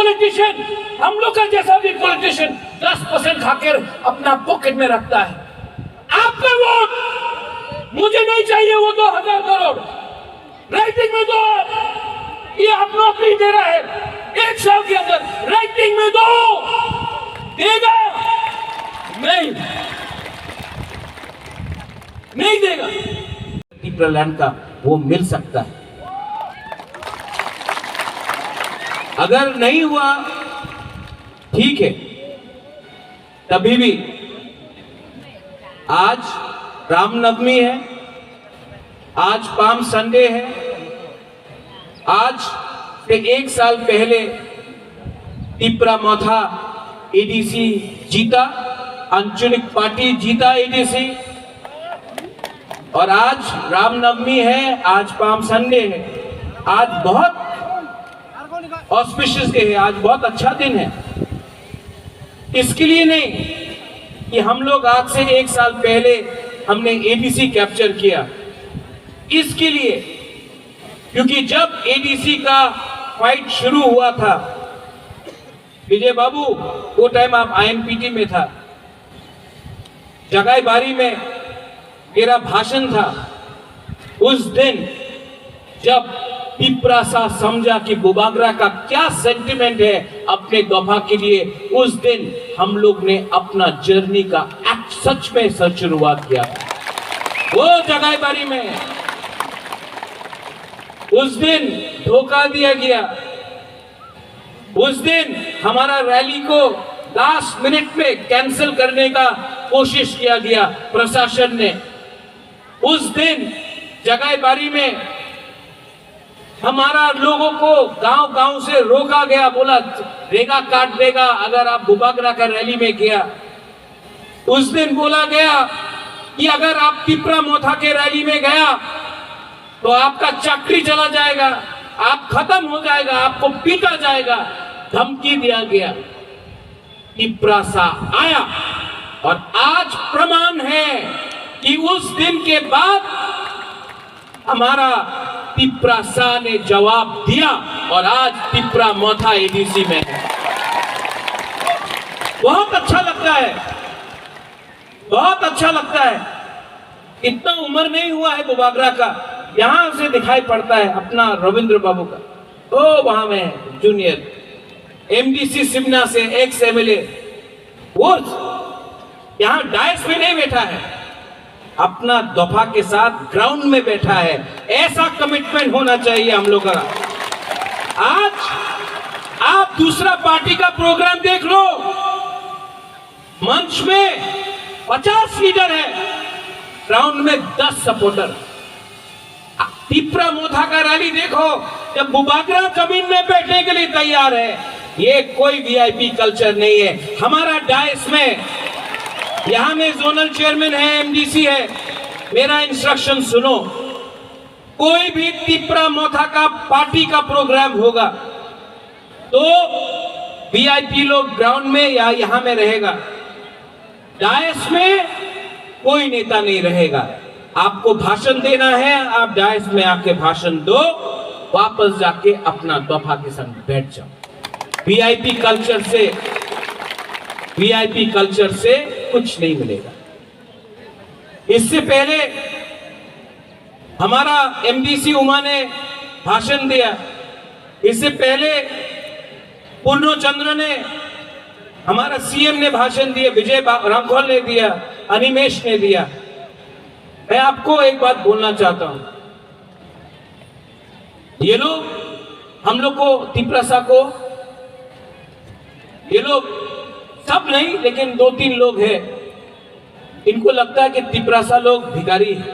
Politician, हम लोग का जैसा भी पॉलिटिशियन 10% खाकर अपना पॉकेट में रखता है। आपका वोट मुझे नहीं चाहिए, वो 2000 करोड़ राइटिंग में दो। ये आप नौकरी दे रहा है 1 साल के अंदर, राइटिंग में दो। देगा नहीं देगा। लैंड का वो मिल सकता है। अगर नहीं हुआ ठीक है, तभी भी आज रामनवमी है, आज पाम संडे है। आज से 1 साल पहले तिपरा-मोथा एडीसी जीता, आंचलिक पार्टी जीता एडीसी, और आज रामनवमी है, आज पाम संडे है। आज बहुत ऑस्पिशियस डे है, आज बहुत अच्छा दिन है। इसके लिए नहीं कि हम लोग आज से 1 साल पहले हमने एडीसी कैप्चर किया, इसके लिए क्योंकि जब एडीसी का फाइट शुरू हुआ था, विजय बाबू वो टाइम आप आईएनपीटी में था, जगाईबारी में मेरा भाषण था। उस दिन जब तिपरासा समझा कि बुबागरा का क्या सेंटिमेंट है अपने दफा के लिए, उस दिन हम लोग ने अपना जर्नी का एक्ट सच में शुरुआत किया। वो जगाईबारी में उस दिन धोखा दिया गया। उस दिन हमारा रैली को लास्ट मिनट में कैंसिल करने का कोशिश किया गया प्रशासन ने। उस दिन जगाईबारी में हमारा लोगों को गांव-गांव से रोका गया, बोला रेगा काट देगा अगर आप बुबागरा का रैली में गया। उस दिन बोला गया कि अगर आप तिपरा-मोथा के रैली में गया तो आपका चाकरी चला जाएगा, आप खत्म हो जाएगा, आपको पीटा जाएगा, धमकी दिया गया। तिपरासा आया और आज प्रमाण है कि उस दिन के बाद हमारा तिपरासा ने जवाब दिया और आज तिपरा-मोथा एडीसी में है। बहुत अच्छा लगता है, बहुत अच्छा लगता है। इतना उम्र नहीं हुआ है बुबागरा का, यहां से दिखाई पड़ता है अपना रविंद्र बाबू का। ओ वहां में जूनियर एमडीसी सिमना से एक्स एमएलए, वो यहां डायस में नहीं बैठा है, अपना दफा के साथ ग्राउंड में बैठा है। ऐसा कमिटमेंट होना चाहिए हम लोग का। आज आप दूसरा पार्टी का प्रोग्राम देख लो, मंच में 50 लीडर है, ग्राउंड में 10 सपोर्टर। तिपरा-मोथा का रैली देखो, जब बुबागरा जमीन में बैठने के लिए तैयार है। ये कोई वीआईपी कल्चर नहीं है। हमारा डायस में यहां में जोनल चेयरमैन है, एमडीसी है, मेरा इंस्ट्रक्शन सुनो। कोई भी तिपरा-मोथा का पार्टी का प्रोग्राम होगा तो वीआईपी लोग ग्राउंड में या यहां में रहेगा, डायस में कोई नेता नहीं रहेगा। आपको भाषण देना है, आप डायस में आके भाषण दो, वापस जाके अपना दफा के संग बैठ जाओ। वीआईपी कल्चर से कुछ नहीं मिलेगा। इससे पहले हमारा एमडीसी उमा ने भाषण दिया, इससे पहले पूर्णचंद्र ने, हमारा सीएम ने भाषण दिया, विजय रामखोल ने दिया, अनिमेश ने दिया। मैं आपको एक बात बोलना चाहता हूं, ये लोग हम लोग को तिपरासा को, ये लोग सब नहीं लेकिन 2-3 लोग हैं, इनको लगता है कि तिपरासा लोग भिखारी है।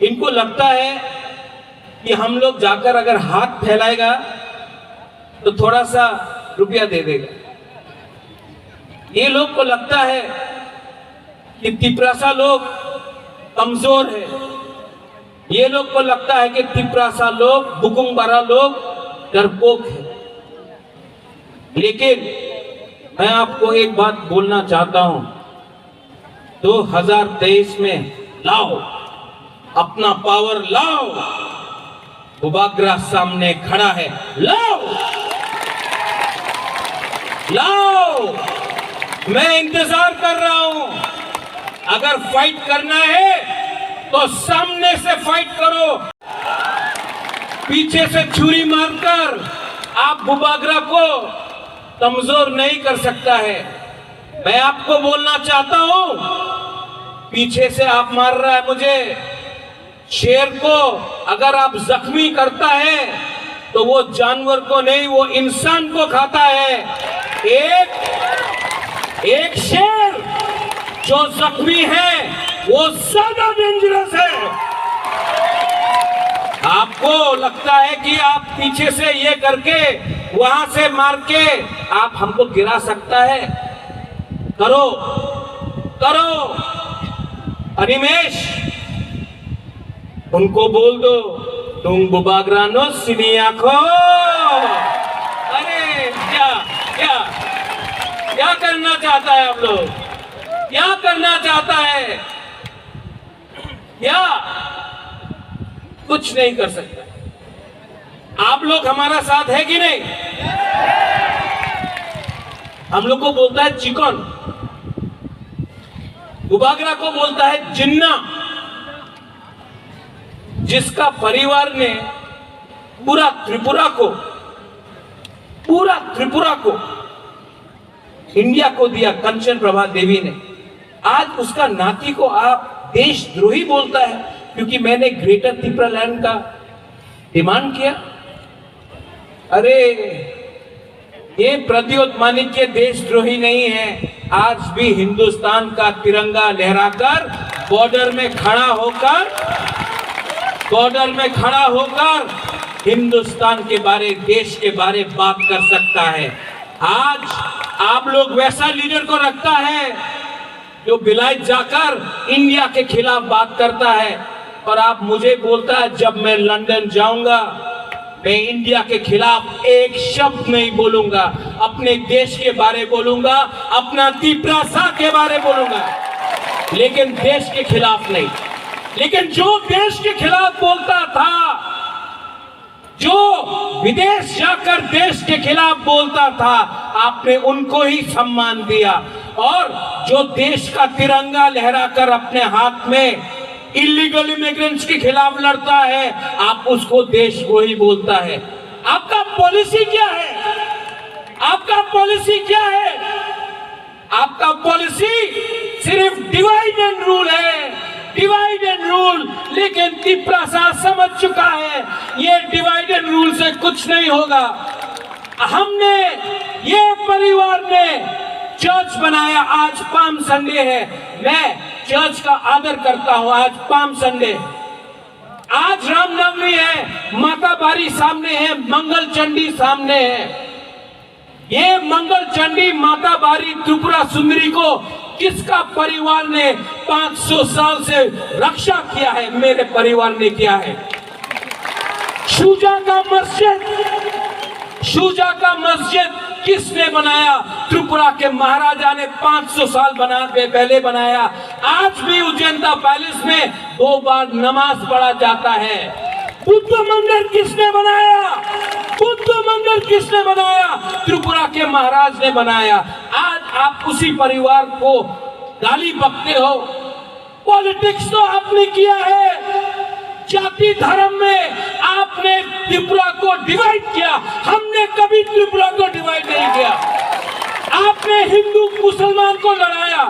इनको लगता है कि हम लोग जाकर अगर हाथ फैलाएगा तो थोड़ा सा रुपया दे देगा। ये लोग को लगता है कि तिपरासा लोग कमजोर है। ये लोग को लगता है कि तिपरासा लोग, बुकुंगबारा लोग डरपोक है। लेकिन मैं आपको एक बात बोलना चाहता हूं, 2023 में लाओ, अपना पावर लाओ। बुबागरा सामने खड़ा है, लाओ। लाओ, मैं इंतजार कर रहा हूं। अगर फाइट करना है तो सामने से फाइट करो, पीछे से छुरी मारकर आप बुबागरा को कमजोर नहीं कर सकता है। मैं आपको बोलना चाहता हूं, पीछे से आप मार रहा है मुझे, शेर को अगर आप जख्मी करता है तो वो जानवर को नहीं, वो इंसान को खाता है। एक शेर जो जख्मी है वो ज्यादा डेंजरस है। आपको लगता है कि आप पीछे से ये करके वहां से मार के आप हमको गिरा सकता है? करो करो। अनिमेश, उनको बोल दो तुम बुबागरानो सिनी आंखो। अरे क्या क्या क्या करना चाहता है आप लोग? क्या करना चाहता है? क्या? कुछ नहीं कर सकता। आप लोग हमारा साथ है कि नहीं? हम लोग को बोलता है चिकन, बुबागरा को बोलता है जिन्ना। जिसका परिवार ने पूरा त्रिपुरा को इंडिया को दिया, कंचन प्रभा देवी ने, आज उसका नाती को आप देशद्रोही बोलता है क्योंकि मैंने ग्रेटर त्रिपुरा लैंड का डिमांड किया। अरे ये प्रद्योत माणिक्य देशद्रोही नहीं है, आज भी हिंदुस्तान का तिरंगा लहराकर बॉर्डर में खड़ा होकर हिंदुस्तान के बारे, देश के बारे बात कर सकता है। आज आप लोग वैसा लीडर को रखता है जो बिलायत जाकर इंडिया के खिलाफ बात करता है, और आप मुझे बोलता है जब मैं लंदन जाऊंगा मैं इंडिया के खिलाफ एक शब्द नहीं बोलूंगा, अपने देश के बारे बोलूंगा, अपना त्रिपुरा के बारे बोलूंगा, लेकिन देश के खिलाफ नहीं। लेकिन जो देश के खिलाफ बोलता था, जो विदेश जाकर देश के खिलाफ बोलता था, आपने उनको ही सम्मान दिया। और जो देश का तिरंगा लहराकर अपने हाथ में इलीगल इमिग्रेंट्स के खिलाफ लड़ता है, आप उसको देशद्रोही बोलता है। आपका पॉलिसी क्या है? आपका पॉलिसी क्या है? आपका पॉलिसी सिर्फ डिवाइड एंड रूल है, डिवाइड एंड रूल। लेकिन त्रिपुरा समझ चुका है ये डिवाइड एंड रूल से कुछ नहीं होगा। हमने, ये परिवार ने चर्च बनाया, आज पाम संडे है, मैं चर्च का आदर करता हूं। आज पाम संडे, आज रामनवमी है, माता बारी सामने है, मंगल चंडी सामने है। ये मंगल चंडी माता बारी त्रिपुरा सुंदरी को किसका परिवार ने 500 साल से रक्षा किया है? मेरे परिवार ने किया है। शुजा का मस्जिद किसने बनाया? त्रिपुरा के महाराजा ने 500 साल पहले बनाया। आज भी उज्जैनता पैलेस में 2 बार नमाज पढ़ा जाता है। बुद्ध मंदिर किसने बनाया? बुद्ध मंदिर किसने बनाया? त्रिपुरा के महाराज ने बनाया। आज आप उसी परिवार को गाली बकते हो। पॉलिटिक्स तो आपने किया है, जाति धर्म में आपने त्रिपुरा को डिवाइड किया। हमने कभी त्रिपुरा को डिवाइड नहीं किया। आपने हिंदू मुसलमान को लड़ाया,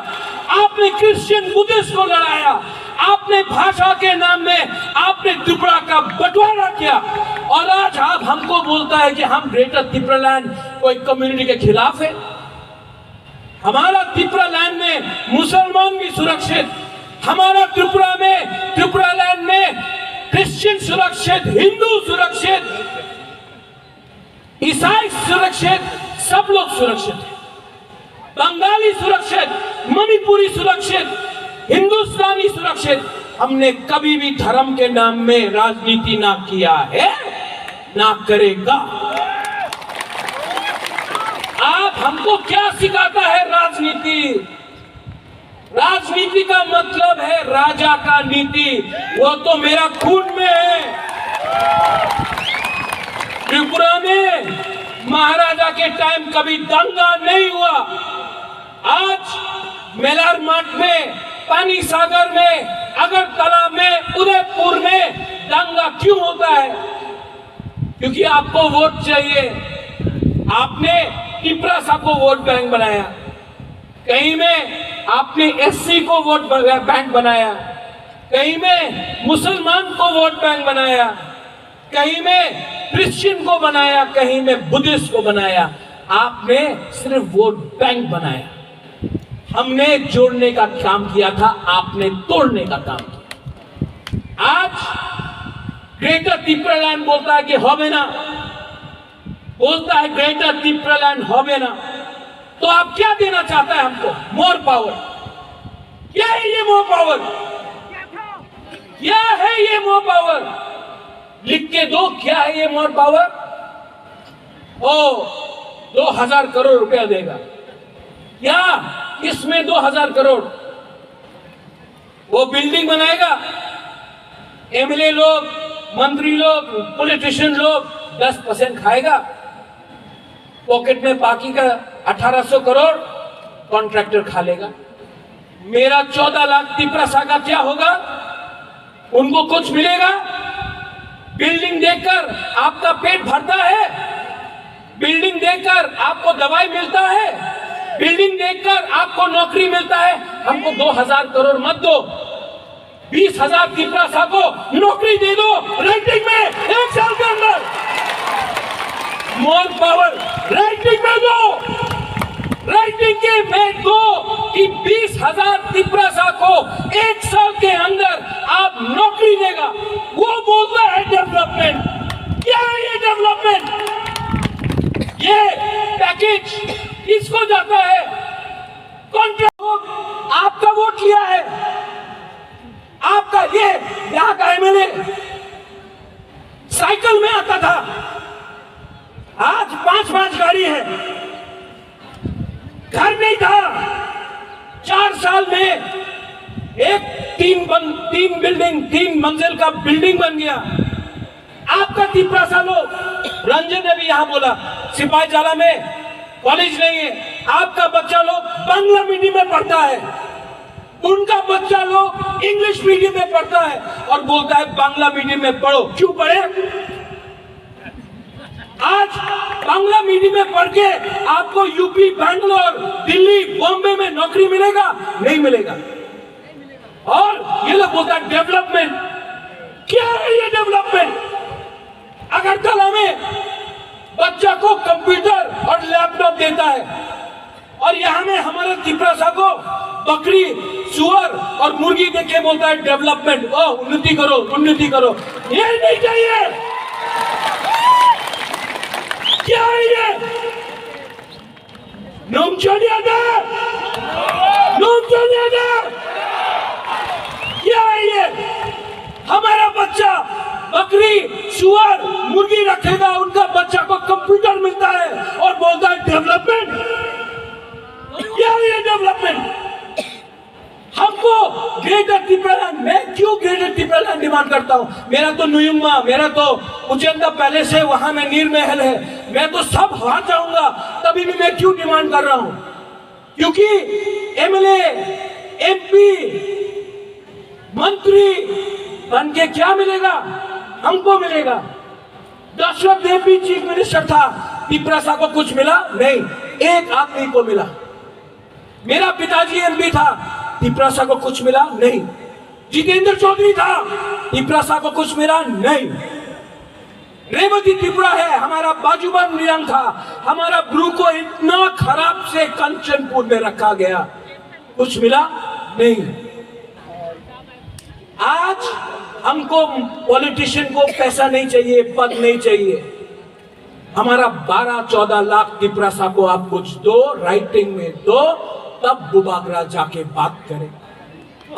आपने क्रिश्चियन बुद्धिस्ट को लड़ाया, आपने भाषा के नाम में आपने त्रिपुरा का बंटवारा किया। और आज आप हमको बोलता है कि हम ग्रेटर त्रिपुरा लैंड कोई कम्युनिटी के खिलाफ है। हमारा त्रिपुरा लैंड में मुसलमान भी सुरक्षित, हमारा त्रिपुरा लैंड में क्रिश्चियन सुरक्षित, हिंदू सुरक्षित, ईसाई सुरक्षित, सब लोग सुरक्षित हैं। बंगाली सुरक्षित, मणिपुरी सुरक्षित, हिंदुस्तानी सुरक्षित। हमने कभी भी धर्म के नाम में राजनीति ना किया है, ना करेगा। आप हमको क्या सिखाता है राजनीति? राजनीति का मतलब है राजा का नीति, वो तो मेरा खून में है। त्रिपुरा में महाराजा भाजपा के टाइम कभी दंगा नहीं हुआ। आज मेलार मठ में, पानी सागर में, अगरतला में, उदयपुर में दंगा क्यों होता है? क्योंकि आपको वोट चाहिए। आपने टिपरासा को वोट बैंक बनाया, कहीं में आपने एससी को वोट बैंक बनाया, कहीं में मुसलमान को वोट बैंक बनाया, कहीं में क्रिश्चियन को बनाया, कहीं में बुद्धिस्ट को बनाया। आपने सिर्फ वोट बैंक बनाया। हमने जोड़ने का काम किया था, आपने तोड़ने का काम किया। आज ग्रेटर त्रिपुरालैंड बोलता है कि होबे ना, बोलता है ग्रेटर त्रिपुरालैंड होबे ना। तो आप क्या देना चाहता है हमको? More power. क्या है ये मोर पावर? क्या है ये मोर पावर? लिख के दो, क्या है ये मोर पावर? ओ 2000 करोड़ रुपया देगा। क्या इसमें 2000 करोड़? वो बिल्डिंग बनाएगा, एमएलए लोग, मंत्री लोग, पॉलिटिशियन लोग 10% खाएगा, पॉकेट में बाकी का 1800 करोड़ कॉन्ट्रैक्टर खा लेगा। मेरा 14 लाख त्रिपुरा का क्या होगा? उनको कुछ मिलेगा? बिल्डिंग देखकर आपका पेट भरता है? बिल्डिंग देखकर आपको दवाई मिलता है? बिल्डिंग देखकर आपको नौकरी मिलता है? हमको 2000 करोड़ मत दो, 20,000 त्रिपुरा को नौकरी दे दो राइटिंग में 1 साल के अंदर। मोर पावर राइटिंग में दो, राइटिंग के में दो कि 20,000 त्रिपुरा को 1 साल के अंदर आप नौकरी देगा। वो बोलता है डेवलपमेंट। क्या है ये डेवलपमेंट? ये पैकेज किसको जाता है? कॉन्ट्रैक्ट। आपका वोट लिया है, आपका ये यहाँ का एमएलए साइकिल में आता था, आज 5-5 गाड़ी है। घर नहीं था, 4 साल में एक 3 मंजिल का बिल्डिंग बन गया। आपका त्रिपुरा लोग, रंजन ने भी यहां बोला, सिपाही जाला में कॉलेज नहीं है। आपका बच्चा लोग बांग्ला मीडियम में पढ़ता है, उनका बच्चा लोग इंग्लिश मीडियम में पढ़ता है और बोलता है बांग्ला मीडियम में पढ़ो। क्यों पढ़े? आज बांग्ला मीडियम में पढ़ के आपको यूपी, बैंगलोर, दिल्ली, बॉम्बे में नौकरी मिलेगा? नहीं मिलेगा। और ये लोग बोलता है डेवलपमेंट। क्या है ये डेवलपमेंट? अगरतला में बच्चा को कंप्यूटर और लैपटॉप देता है और यहां में हमारे त्रिपुरा को बकरी, सुअर और मुर्गी देख के बोलता है डेवलपमेंट। ओ उन्नति करो, उन्नति करो। ये नहीं चाहिए। क्या है ये? क्या है ये? हमारा बच्चा बकरी, सुअर, मुर्गी रखेगा, उनका बच्चा को कंप्यूटर मिलता है और बोलता है डेवलपमेंट। क्या है ये डेवलपमेंट? हमको ग्रेटर त्रिपुरालैंड, मैं क्यों ग्रेटर त्रिपुरालैंड डिमांड करता हूँ? मेरा तो नुयुम्मा, मेरा तो उचेंदा पैलेस है, वहां में नीर महल है, मैं तो सब वहां जाऊंगा। तभी भी मैं क्यों डिमांड कर रहा हूं? क्योंकि एमएलए, एमपी, मंत्री बन के क्या मिलेगा? हमको मिलेगा। दशरथ देव भी चीफ मिनिस्टर था, त्रिपुरा को कुछ मिला नहीं, एक आदमी को मिला। मेरा पिताजी एमपी था, त्रिपुरा को कुछ मिला नहीं। जितेंद्र चौधरी था, त्रिपुरा को कुछ मिला नहीं। रेवती त्रिपुरा है, हमारा बाजूबंद नियम था, हमारा ब्रू को इतना खराब से कंचनपुर में रखा गया, कुछ मिला नहीं। आज हमको पॉलिटिशियन को पैसा नहीं चाहिए, पद नहीं चाहिए। हमारा 12-14 लाख त्रिपुरा को आप कुछ दो, राइटिंग में दो, तब बुबागरा जाके बात करें।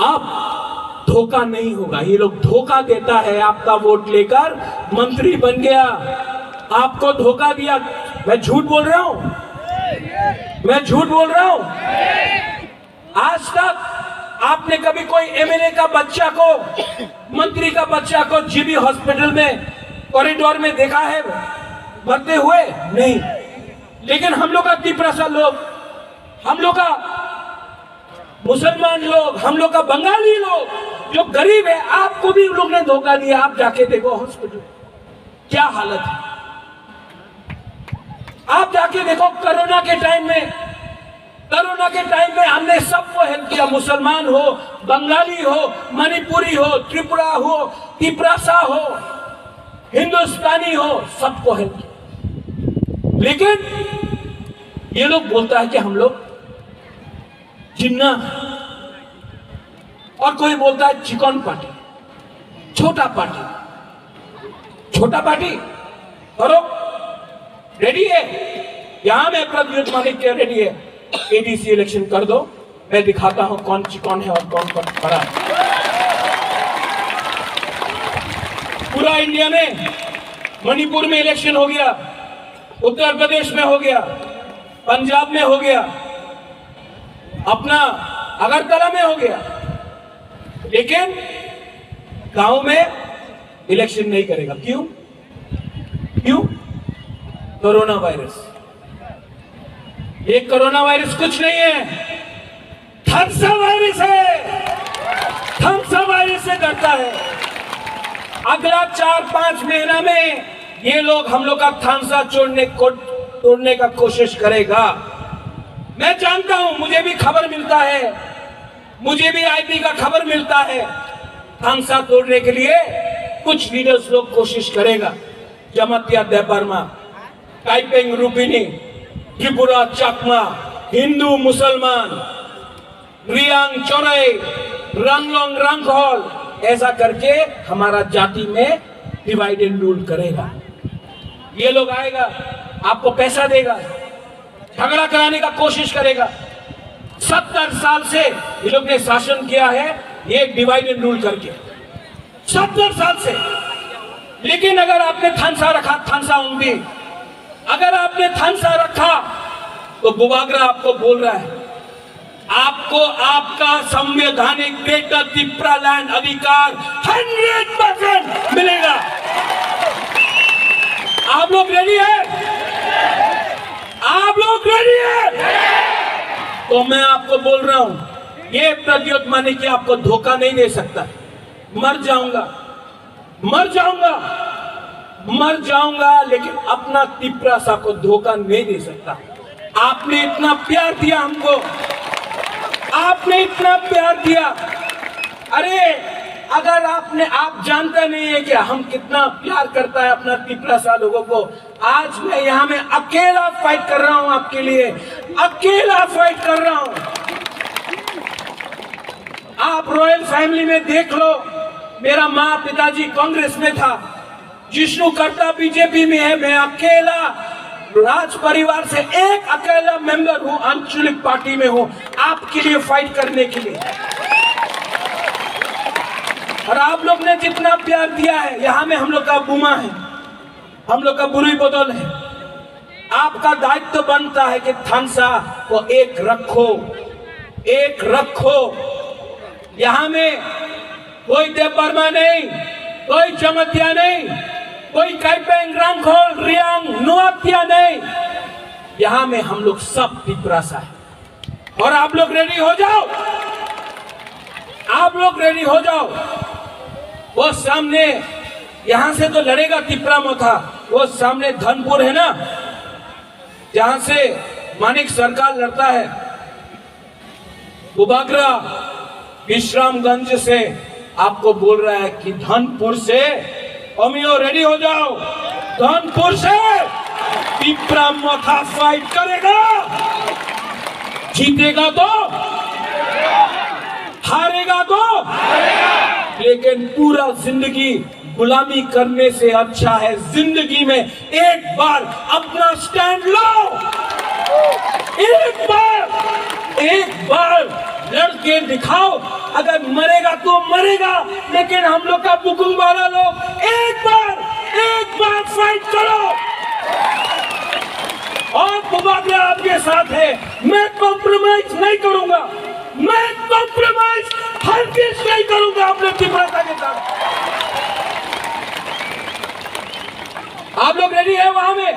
अब धोखा नहीं होगा। ये लोग धोखा देता है, आपका वोट लेकर मंत्री बन गया, आपको धोखा दिया। मैं झूठ बोल रहा हूं? मैं झूठ बोल रहा हूं? आज तक आपने कभी कोई एमएलए का बच्चा को, मंत्री का बच्चा को जीबी हॉस्पिटल में कॉरिडोर में देखा है मरते हुए? नहीं। लेकिन हम लोग का तिपरासा लोग, हम लोग का मुसलमान लोग, हम लोग का बंगाली लोग जो गरीब है, आपको भी लोग ने धोखा दिया। आप जाके देखो हॉस्पिटल क्या हालत है, आप जाके देखो। कोरोना के टाइम में हमने सबको हेल्प किया, मुसलमान हो, बंगाली हो, मणिपुरी हो, त्रिपुरा हो, तिपरासा हो, हिंदुस्तानी हो, सबको हेल्प किया। लेकिन ये लोग बोलता है कि हम लोग जिन्ना, और कोई बोलता है चिकन पार्टी, छोटा पार्टी करो, रेडी है। यहां में प्रद्युत मानिक के रेडी है, एडीसी इलेक्शन कर दो, मैं दिखाता हूं कौन चिकन है और कौन बड़ा है। पूरा इंडिया में, मणिपुर में इलेक्शन हो गया, उत्तर प्रदेश में हो गया, पंजाब में हो गया, अपना अगरतला में हो गया, लेकिन गांव में इलेक्शन नहीं करेगा। क्यों? Corona virus. ये कोरोना वायरस कुछ नहीं है, थम्सा वायरस है। थम्सा वायरस से डरता है। अगला 4-5 महीना में ये लोग हम लोग का थम्सा तोड़ने का कोशिश करेगा। मैं जानता हूं, मुझे भी खबर मिलता है, मुझे भी आईपी का खबर मिलता है। थम्सा तोड़ने के लिए कुछ लीडर्स लोग कोशिश करेगा। जमतिया देबर्मा, टाइपिंग रूपिनी, त्रिपुरा चकमा, हिंदू मुसलमान, रियांग चौराई, रंगलोंग रंगहॉल, ऐसा करके हमारा जाति में डिवाइड एंड रूल करेगा। ये लोग आएगा, आपको पैसा देगा, झगड़ा कराने का कोशिश करेगा। 70 साल से ये लोग ने शासन किया है, ये डिवाइड एंड रूल करके 70 साल से। लेकिन अगर आपने थम्सा रखा, थम्सा उंगली, अगर आपने थम्सा रखा तो बुबागरा आपको बोल रहा है, आपको आपका संवैधानिक ग्रेटर त्रिपुरा लैंड अधिकार 100% मिलेगा। आप लोग रेडी है? आप लोग रेडी है? तो मैं आपको बोल रहा हूं, ये प्रद्युत मानिक आपको धोखा नहीं दे सकता। मर जाऊंगा, लेकिन अपना तिपरासा को धोखा नहीं दे सकता। आपने इतना प्यार दिया हमको, आपने इतना प्यार दिया। अरे अगर आप जानते नहीं है कि हम कितना प्यार करता है अपना तिपरासा लोगों को। आज मैं यहाँ में अकेला फाइट कर रहा हूँ आपके लिए, अकेला फाइट कर रहा हूँ। आप रॉयल फैमिली में देख लो, मेरा माँ पिताजी कांग्रेस में था, जिष्णु करता बीजेपी में है, मैं अकेला राज परिवार से एक अकेला मेंबर हूं, आंचलिक पार्टी में हूं, आपके लिए फाइट करने के लिए। और आप लोग ने जितना प्यार दिया है, यहाँ में हम लोग का बुमा है, हम लोग का बुरी बदल है। आपका दायित्व बनता है कि थम्सा को एक रखो। यहाँ में कोई देवबर्मा नहीं, कोई जमतिया नहीं, कोई काइपेंग, रंगहॉल, रियांग, नुआतिया नहीं। यहाँ में हम लोग सब तिपरासा है। और आप लोग रेडी हो जाओ, आप लोग रेडी हो जाओ। वो सामने यहां से तो लड़ेगा तिपरा मोथा, वो सामने धनपुर है ना, जहां से मानिक सरकार लड़ता है, बुबागरा विश्रामगंज से आपको बोल रहा है कि धनपुर से अमियो रेडी हो जाओ। धनपुर से तिपरा मोथा फाइट करेगा, जीतेगा तो, हारेगा तो, लेकिन पूरा जिंदगी गुलामी करने से अच्छा है जिंदगी में एक बार अपना स्टैंड लो, एक बार लड़के दिखाओ। अगर मरेगा तो मरेगा, लेकिन हम लोग का बुकुम वाला लोग एक बार फाइट करो। और बुबागरा आपके साथ है, मैं कॉम्प्रोमाइज नहीं करूंगा, मैं कॉम्प्रोमाइज हरगिज़ नहीं करूंगा अपने तिपरासा के साथ। आप लोग रेडी है वहां में?